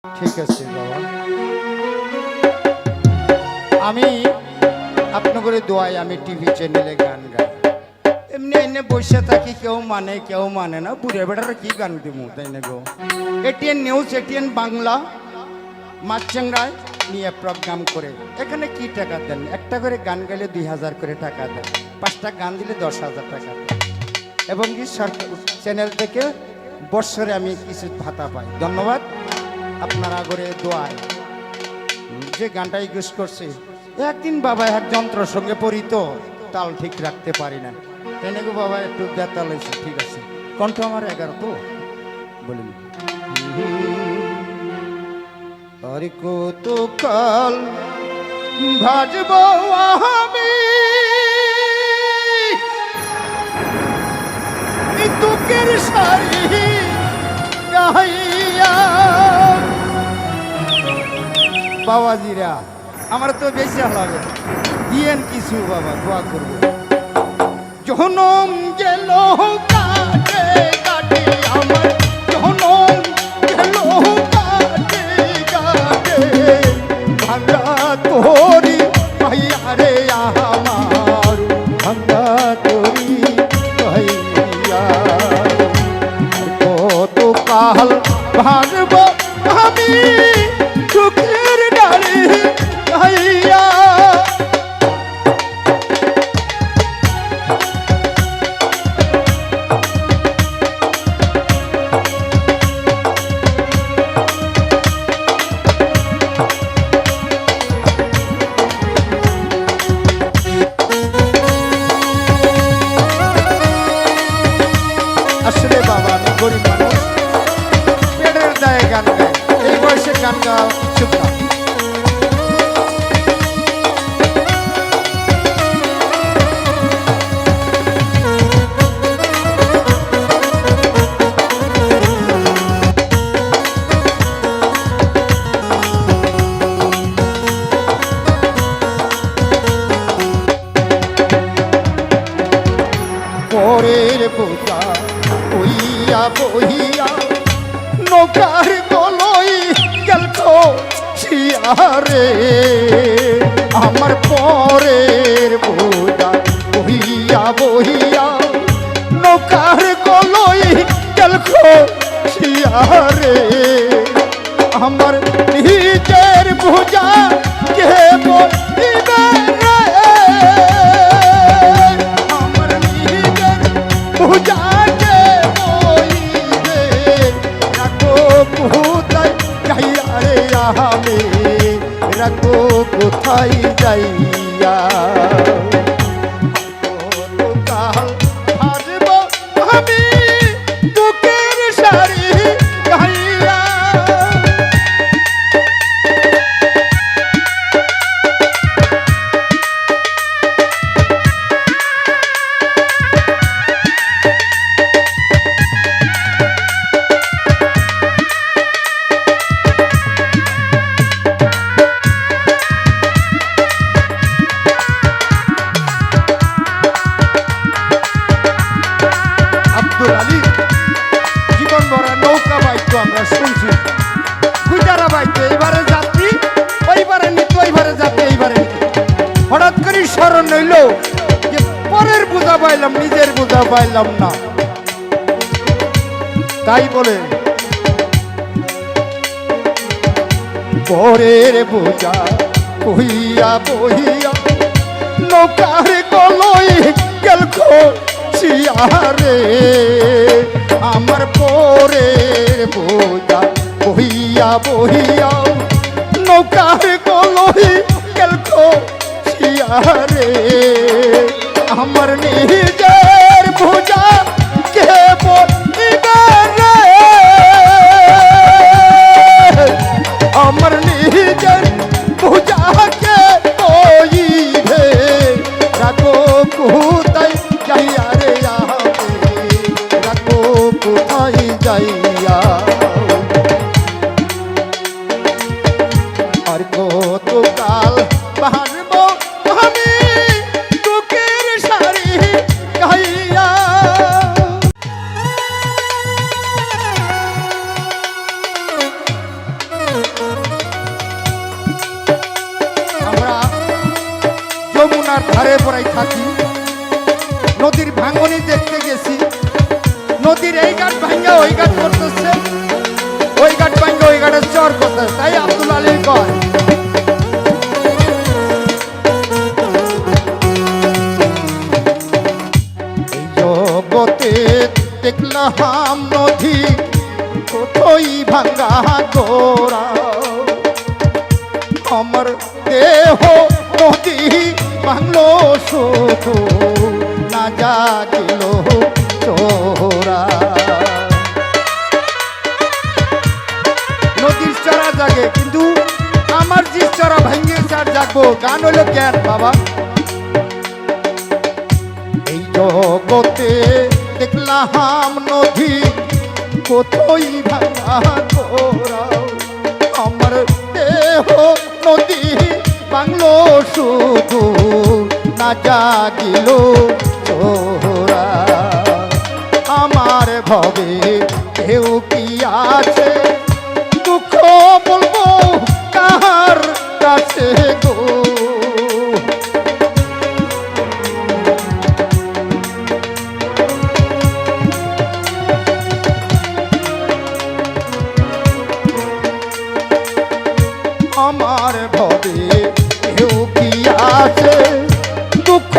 ঠিক আছে বাবা, আমি আপনাদের দোয়াই আমি টিভি চ্যানেলে গান গাই। এমনি এনে বসে থাকি, কেউ মানে না। বুড়ে বেড়ার কি গান দিব তাই না গো। এটিএন নিউজ, এটিএন বাংলা মাছচাংরায় নিয়ে প্রোগ্রাম করে এখানে কি টাকা দেন? একটা করে গান গাইলে 2000 করে টাকা দেন, 5টা গান দিলে 10,000 টাকা দেন। এবং কি সরকার চ্যানেল থেকে বৎসরে আমি কিছু ভাতা পাই। ধন্যবাদ আপনারা করে দোয়ায় যে গানটা ইউজ করছে। একদিন বাবা এক যন্ত্রের সঙ্গে পরিত তাল ঠিক রাখতে পারি না, তাই না গো বাবা, একটু বেতাল হয়েছে। ঠিক আছে, কণ্ঠ আমার 11 তো বলিনি। আর কত কাল ভাজব আমি দুঃখের শাড়ি গাইয়া। বাবাজিরা আমার তো বেশি লাগে, দিয়েন কিছু বাবা, দোয়া করবো। জনম গেল কাটে কাটে আমার, জনম গেল কাটে কাটে, ভাঙ্গা তোরি ভাইয়া রে আমার, ভাঙ্গা তোরি ভাইয়া। কত কাল ভাঙব আমি সুখের ডালি ভাইয়া। আসলে বাবা আমি গরিব মানুষ, পেটের দায়ে গান গাই, এই বয়সে গান গাওয়া উচিত না। পরের বোঝা বইয়া বইয়া নৌকার গলই গেল ছিয়ারে, আমার পরের বোঝা বইয়া বইয়া নৌকার গলই গেল ছিয়ারে, আমার নিজের বোঝা কে বলিবে রে, আমার নিজের বোঝা কে বলিবে। রাখো কোথায় যাইয়া রে আমি, রাখো কোথায় যাইয়া। কাল হারব আমি বুকের শাড়ি গাইয়া। আব্দুল আলী জীবন ভরা নৌকা বাইতো আমরা শুনছি, গুজারা বাইতো, এইবারে যাত্রী ওইবারে নিত, ওইবারে যাত্রী এইবারে নিত। হঠাৎ করে স্মরণ হইল যে পরের বোঝা পাইলাম, নিজের বোঝা পাইলাম না। তাই বলে পরের বোঝা বহিয়া বহিয়া নৌকার গলই গেল ছিয়ারে, আমার পরের বোঝা বহিয়া বহিয়া নৌকার গলই গেল ছিয়ারে, আমার নিজের বোঝা কে বলিবে রে, আমার নিজের বোঝা কে বলিবে। রাখো কোথায় যাইয়া রে আমি, রাখো কোথায় যাইয়া। আর কত কাল বাহারব আমি বুকের শাড়ি গাইয়া। ধারে পড়াই থাকি, নদীর ভাঙনি দেখতে গেছি, নদীর এই ঘাট ভাঙ্গা ওই ঘাট করতেছে, ওই ঘাট ভাঙ্গা ওই ঘাটের চর করতেছে। তাই আব্দুল আলী কয় এই জগতে দেখলাম নদী কোথায় ভাঙ্গা গোরা, আমার দেহ নদী ভাঙলো শুধু না জাগিল চোরা। নদীর চড়া জাগে কিন্তু আমার যে চড়া ভাঙ্গে চার জাগবো। গান হলো জ্ঞান বাবা। এই জগতে দেখলাম নদী কোথায় ভাঙা গোরা, আমার দেহ নদী বাংলো শুধু না জাগিল চোরা। আমার ভবে কেউ কি আছে, দুঃখ বলবো কার কাছে গো। আমার ভবে কেউ কি আছে, দুঃখ